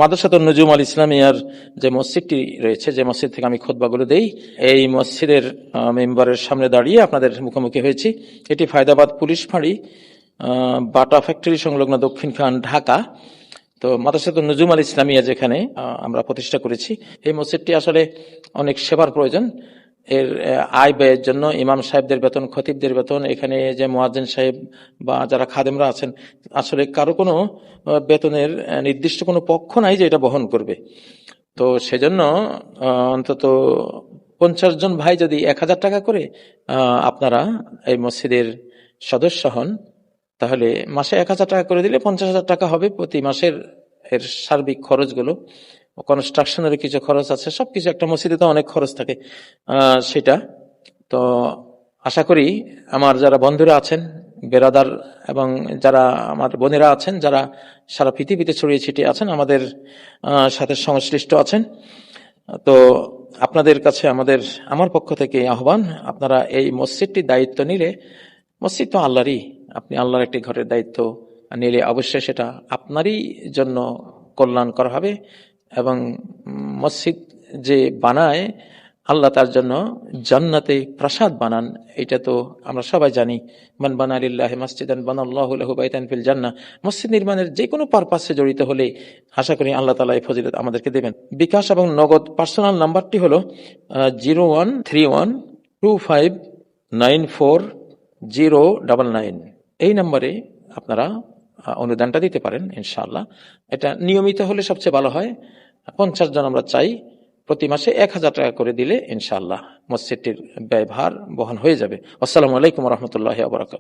মাদ্রাসাতুন নুজুম আল ইসলামিয়ার যে মসজিদটি রয়েছে, যে মসজিদ থেকে আমি খুতবাগুলো দেই, এই মসজিদের মেম্বারের সামনে দাঁড়িয়ে আপনাদের মুখোমুখি হয়েছি। এটি ফায়দাবাদ পুলিশ ফাঁড়ি, বাটা ফ্যাক্টরি সংলগ্ন দক্ষিণ খান, ঢাকা। তো মাদ্রাসাতুন নুজুম আল ইসলামিয়া যেখানে আমরা প্রতিষ্ঠা করেছি, এই মসজিদটি আসলে অনেক সেবার প্রয়োজন। এর আয় ব্যয়ের জন্য ইমাম সাহেবদের বেতন, খতিবদের বেতন, এখানে যে মুয়াজ্জিন সাহেব বা যারা খাদেমরা আছেন, আসলে কারো কোনো বেতনের নির্দিষ্ট কোনো পক্ষ নাই যে এটা বহন করবে। তো সেজন্য অন্তত 50 জন ভাই যদি 1000 টাকা করে আপনারা এই মসজিদের সদস্য হন, তাহলে মাসে 1000 টাকা করে দিলে 50,000 টাকা হবে প্রতি মাসের। এর সার্বিক খরচগুলো, কনস্ট্রাকশনের কিছু খরচ আছে, সবকিছু, একটা মসজিদে তো অনেক খরচ থাকে, সেটা তো আশা করি আমার যারা বন্ধুরা আছেন, বেরাদার, এবং যারা আমার বোনেরা আছেন, যারা সারা পৃথিবীতে ছড়িয়ে ছিটিয়ে আছেন, আমাদের সাথে সংশ্লিষ্ট আছেন, তো আপনাদের কাছে আমার পক্ষ থেকে আহ্বান, আপনারা এই মসজিদটির দায়িত্ব নিলে, মসজিদ তো আল্লাহরই, আপনি আল্লাহর একটি ঘরের দায়িত্ব নিলে অবশ্যই সেটা আপনারই জন্য কল্যাণ করা হবে। এবং মসজিদ যে বানায়, আল্লাহ তার জন্য জান্নাতে প্রাসাদ বানান, এটা তো আমরা সবাই জানি। মান বানা লিল্লাহি মাসজিদান বানাল্লাহু লাহু বাইতান ফিল জান্নাহ। মসজিদ নির্মাণের যে কোনো পারপাসে জড়িত হলে আশা করি আল্লাহ তাআলা এই ফজিলত আমাদেরকে দেবেন। বিকাশ এবং নগদ পার্সোনাল নাম্বারটি হলো 0131259499। এই নম্বরে আপনারা অনুদানটা দিতে পারেন ইনশাআল্লাহ। এটা নিয়মিত হলে সবচেয়ে ভালো হয়। 50 জন আমরা চাই, প্রতি মাসে 1000 টাকা করে দিলে ইনশাআল্লাহ মসজিদটির ব্যয়ভার বহন হয়ে যাবে। আসসালামু আলাইকুম ওয়া রাহমাতুল্লাহি ওয়া বারাকাতুহু।